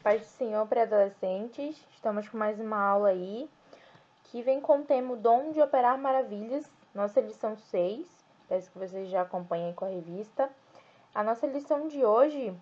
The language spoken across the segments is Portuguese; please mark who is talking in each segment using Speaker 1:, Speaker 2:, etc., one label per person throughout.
Speaker 1: Paz do Senhor para adolescentes. Estamos com mais uma aula aí, que vem com o tema o dom de operar maravilhas, nossa lição 6. Peço que vocês já acompanhem com a revista. A nossa lição de hoje,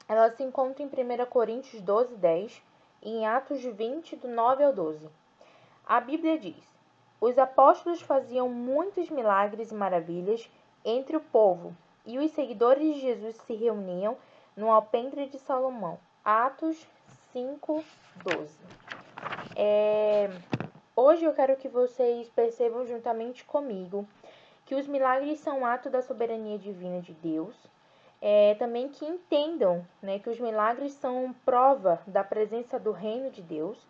Speaker 1: ela se encontra em 1 Coríntios 12, 10 e em Atos 20, do 9 ao 12. A Bíblia diz: os apóstolos faziam muitos milagres e maravilhas entre o povo, e os seguidores de Jesus se reuniam no alpendre de Salomão. Atos 5, 12. Hoje eu quero que vocês percebam juntamente comigo que os milagres são um ato da soberania divina de Deus. Também que entendam, né, que os milagres são prova da presença do reino de Deus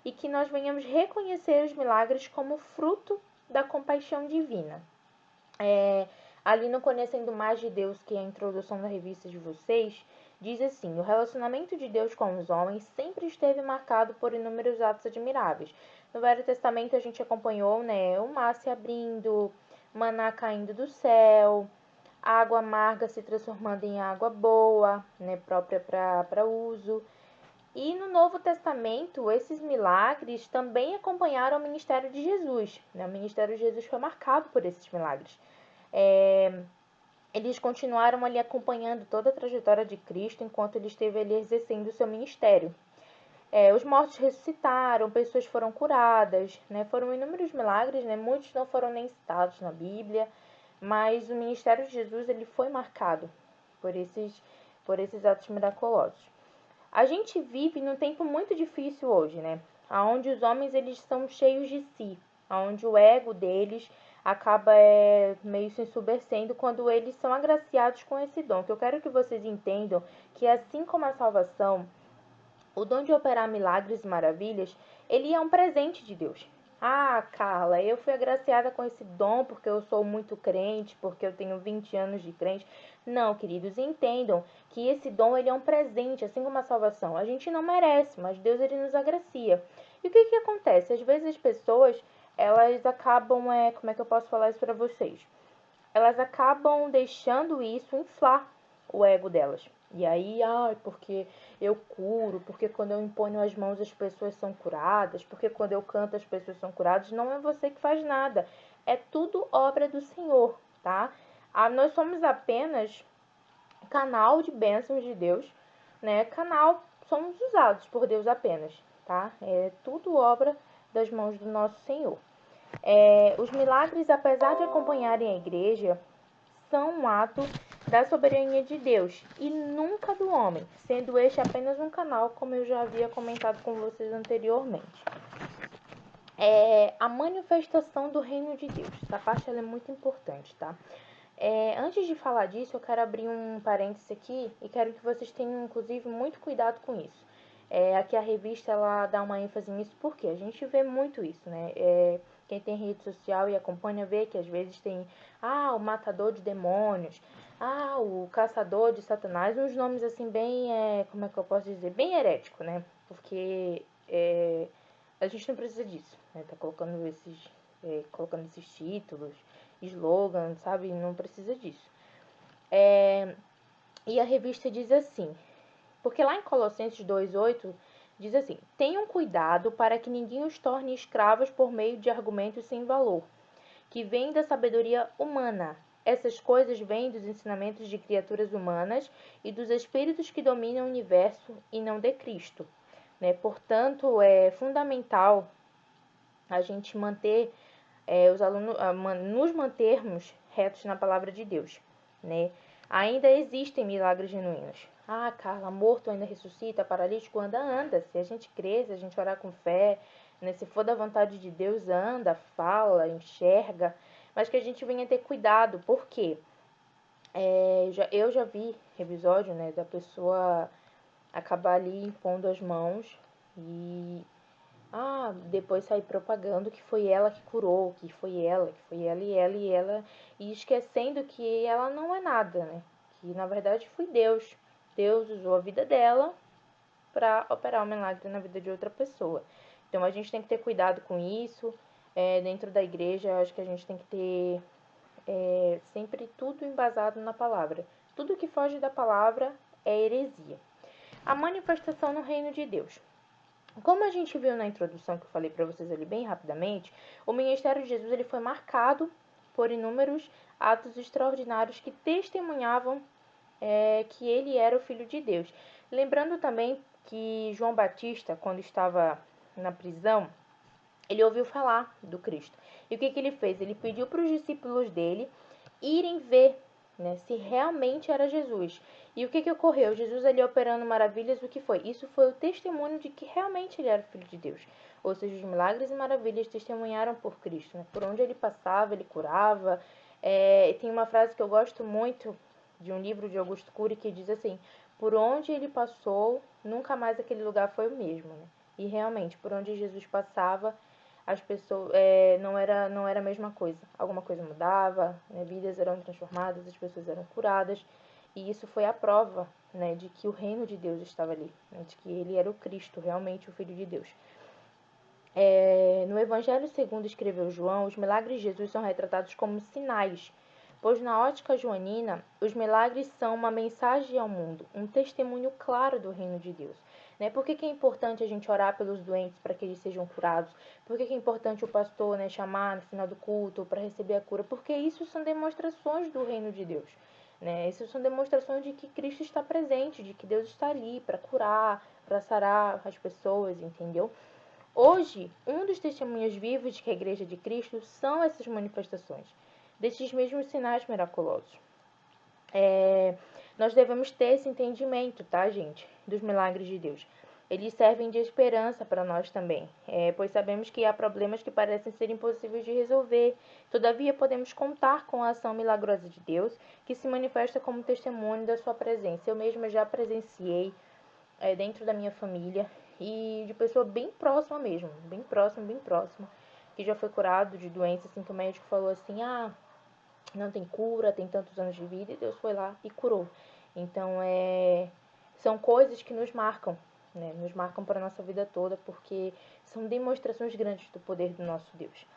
Speaker 1: e que nós venhamos reconhecer os milagres como fruto da compaixão divina. Ali no Conhecendo Mais de Deus, que é a introdução da revista de vocês, diz assim: o relacionamento de Deus com os homens sempre esteve marcado por inúmeros atos admiráveis. No Velho Testamento a gente acompanhou, né, o mar se abrindo, maná caindo do céu, água amarga se transformando em água boa, né, própria para uso. E no Novo Testamento, esses milagres também acompanharam o ministério de Jesus, né? O ministério de Jesus foi marcado por esses milagres. Eles continuaram ali acompanhando toda a trajetória de Cristo enquanto ele esteve ali exercendo o seu ministério. Os mortos ressuscitaram, pessoas foram curadas, né? Foram inúmeros milagres, né? Muitos não foram nem citados na Bíblia, mas o ministério de Jesus ele foi marcado por esses atos miraculosos. A gente vive num tempo muito difícil hoje, né? Onde os homens eles são cheios de si, onde o ego deles acaba meio se ensoberbecendo quando eles são agraciados com esse dom. Que eu quero que vocês entendam que assim como a salvação, o dom de operar milagres e maravilhas, ele é um presente de Deus. Ah, Carla, eu fui agraciada com esse dom porque eu sou muito crente, porque eu tenho 20 anos de crente. Não, queridos, entendam que esse dom ele é um presente, assim como a salvação. A gente não merece, mas Deus ele nos agracia. E o que que acontece? Às vezes as pessoas, elas acabam, como é que eu posso falar isso para vocês? Elas acabam deixando isso inflar o ego delas. E aí, porque eu curo, porque quando eu imponho as mãos as pessoas são curadas, porque quando eu canto as pessoas são curadas, não é você que faz nada. É tudo obra do Senhor, tá? Nós somos apenas canal de bênçãos de Deus, né? Somos usados por Deus apenas, tá? É tudo obra das mãos do nosso Senhor. Os milagres, apesar de acompanharem a igreja, são um ato da soberania de Deus e nunca do homem, sendo este apenas um canal, como eu já havia comentado com vocês anteriormente. A manifestação do reino de Deus. Essa parte ela é muito importante, tá? Antes de falar disso, eu quero abrir um parêntese aqui e quero que vocês tenham, inclusive, muito cuidado com isso. Aqui a revista ela dá uma ênfase nisso porque a gente vê muito isso, né? Quem tem rede social e acompanha vê que às vezes tem o matador de demônios, o caçador de Satanás, uns nomes assim bem, como é que eu posso dizer, bem herético, né? Porque a gente não precisa disso, né? Tá colocando esses títulos, slogans, sabe? Não precisa disso. E a revista diz assim, porque lá em Colossenses 2:8 diz assim: tenham cuidado para que ninguém os torne escravos por meio de argumentos sem valor, que vêm da sabedoria humana. Essas coisas vêm dos ensinamentos de criaturas humanas e dos espíritos que dominam o universo e não de Cristo, né? Portanto, é fundamental a gente manter nos mantermos retos na palavra de Deus, né? Ainda existem milagres genuínos. Carla, morto ainda ressuscita, paralítico anda. Se a gente crer, se a gente orar com fé, né? Se for da vontade de Deus, anda, fala, enxerga. Mas que a gente venha ter cuidado, porque eu já vi episódio, né, da pessoa acabar ali impondo as mãos e depois sair propagando que foi ela que curou, que foi ela e ela, e esquecendo que ela não é nada, né? Que na verdade foi Deus. Deus usou a vida dela para operar um milagre na vida de outra pessoa. Então a gente tem que ter cuidado com isso. Dentro da igreja, eu acho que a gente tem que ter sempre tudo embasado na palavra. Tudo que foge da palavra é heresia. A manifestação no reino de Deus. Como a gente viu na introdução que eu falei para vocês ali bem rapidamente, o ministério de Jesus ele foi marcado por inúmeros atos extraordinários que testemunhavam que ele era o Filho de Deus. Lembrando também que João Batista, quando estava na prisão, ele ouviu falar do Cristo. E o que ele fez? Ele pediu para os discípulos dele irem ver, né, se realmente era Jesus. E o que ocorreu? Jesus ali operando maravilhas, o que foi? Isso foi o testemunho de que realmente ele era o Filho de Deus. Ou seja, os milagres e maravilhas testemunharam por Cristo. Né? Por onde ele passava, ele curava. Tem uma frase que eu gosto muito de um livro de Augusto Cury que diz assim: por onde ele passou, nunca mais aquele lugar foi o mesmo. Né? E realmente, por onde Jesus passava, as pessoas não era a mesma coisa. Alguma coisa mudava, né? Vidas eram transformadas, as pessoas eram curadas. E isso foi a prova, né, de que o reino de Deus estava ali, né, de que ele era o Cristo, realmente o Filho de Deus. No Evangelho segundo escreveu João, os milagres de Jesus são retratados como sinais, pois na ótica joanina, os milagres são uma mensagem ao mundo, um testemunho claro do reino de Deus. Né? Por que é importante a gente orar pelos doentes para que eles sejam curados? Por que é importante o pastor, né, chamar no final do culto para receber a cura? Porque isso são demonstrações do reino de Deus. Né? Isso são demonstrações de que Cristo está presente, de que Deus está ali para curar, para sarar as pessoas, entendeu? Hoje, um dos testemunhos vivos de que a Igreja de Cristo são essas manifestações, desses mesmos sinais miraculosos. Nós devemos ter esse entendimento, tá, gente, dos milagres de Deus. Eles servem de esperança para nós também, pois sabemos que há problemas que parecem ser impossíveis de resolver. Todavia, podemos contar com a ação milagrosa de Deus, que se manifesta como testemunho da sua presença. Eu mesma já presenciei dentro da minha família e de pessoa bem próxima mesmo, bem próxima, que já foi curado de doença, assim, que o médico falou assim, não tem cura, tem tantos anos de vida, e Deus foi lá e curou. Então, são coisas que nos marcam, né? Nos marcam para a nossa vida toda, porque são demonstrações grandes do poder do nosso Deus.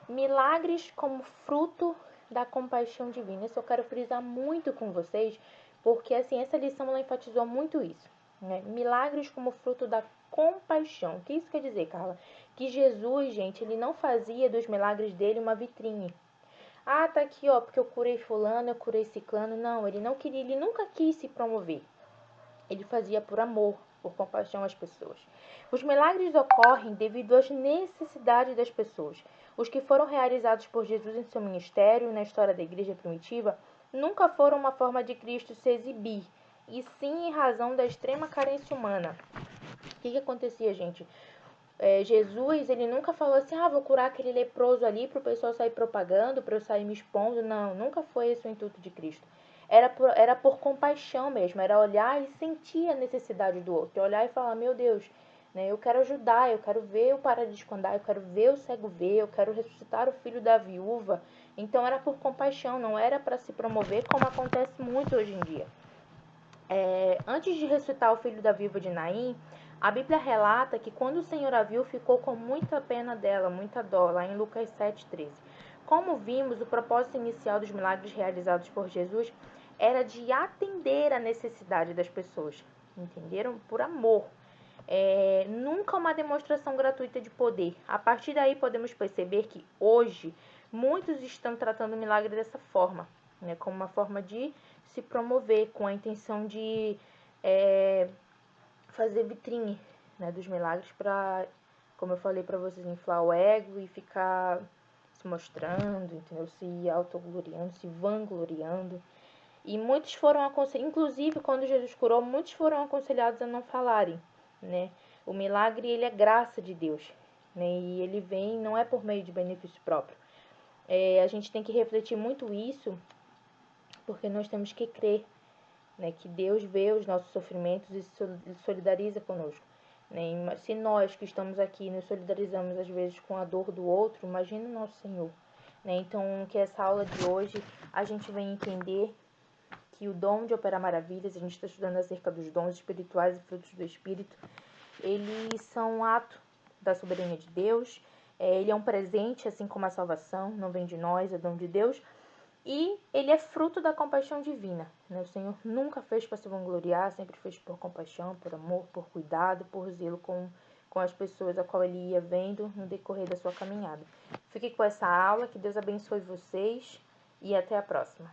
Speaker 1: Milagres como fruto da compaixão divina. Isso eu quero frisar muito com vocês, porque assim, essa lição ela enfatizou muito isso. Né? Milagres como fruto da compaixão. O que isso quer dizer, Carla? Que Jesus, gente, ele não fazia dos milagres dele uma vitrine. Tá aqui, ó, porque eu curei fulano, eu curei ciclano. Não, ele não queria, ele nunca quis se promover. Ele fazia por amor, por compaixão às pessoas. Os milagres ocorrem devido às necessidades das pessoas. Os que foram realizados por Jesus em seu ministério, na história da igreja primitiva, nunca foram uma forma de Cristo se exibir, e sim em razão da extrema carência humana. O que acontecia, gente? Jesus, ele nunca falou assim, vou curar aquele leproso ali para o pessoal sair propagando, para eu sair me expondo. Não, nunca foi esse o intuito de Cristo. Era por compaixão mesmo, era olhar e sentir a necessidade do outro. Olhar e falar, meu Deus, né, eu quero ajudar, eu quero ver o paralítico andar, eu quero ver o cego ver, eu quero ressuscitar o filho da viúva. Então era por compaixão, não era para se promover como acontece muito hoje em dia. Antes de ressuscitar o filho da viúva de Naim, a Bíblia relata que quando o Senhor a viu, ficou com muita pena dela, muita dó, lá em Lucas 7,13. Como vimos, o propósito inicial dos milagres realizados por Jesus era de atender a necessidade das pessoas, entenderam? Por amor. Nunca uma demonstração gratuita de poder. A partir daí podemos perceber que hoje muitos estão tratando o milagre dessa forma, né, como uma forma de se promover, com a intenção de fazer vitrine, né, dos milagres para, como eu falei para vocês, inflar o ego e ficar se mostrando, entendeu? Se autogloriando, se vangloriando. E muitos foram aconselhados, inclusive quando Jesus curou, muitos foram aconselhados a não falarem, né? O milagre, ele é graça de Deus, né? E ele vem, não é por meio de benefício próprio. A gente tem que refletir muito isso, porque nós temos que crer, né, que Deus vê os nossos sofrimentos e se solidariza conosco. Né? Se nós que estamos aqui nos solidarizamos às vezes com a dor do outro, imagina o nosso Senhor. Né? Então, que essa aula de hoje a gente venha entender que o dom de operar maravilhas, a gente está estudando acerca dos dons espirituais e frutos do Espírito, eles são um ato da soberania de Deus, ele é um presente, assim como a salvação, não vem de nós, é dom de Deus, e ele é fruto da compaixão divina, né? O Senhor nunca fez para se vangloriar, sempre fez por compaixão, por amor, por cuidado, por zelo com as pessoas a qual ele ia vendo no decorrer da sua caminhada. Fique com essa aula, que Deus abençoe vocês e até a próxima.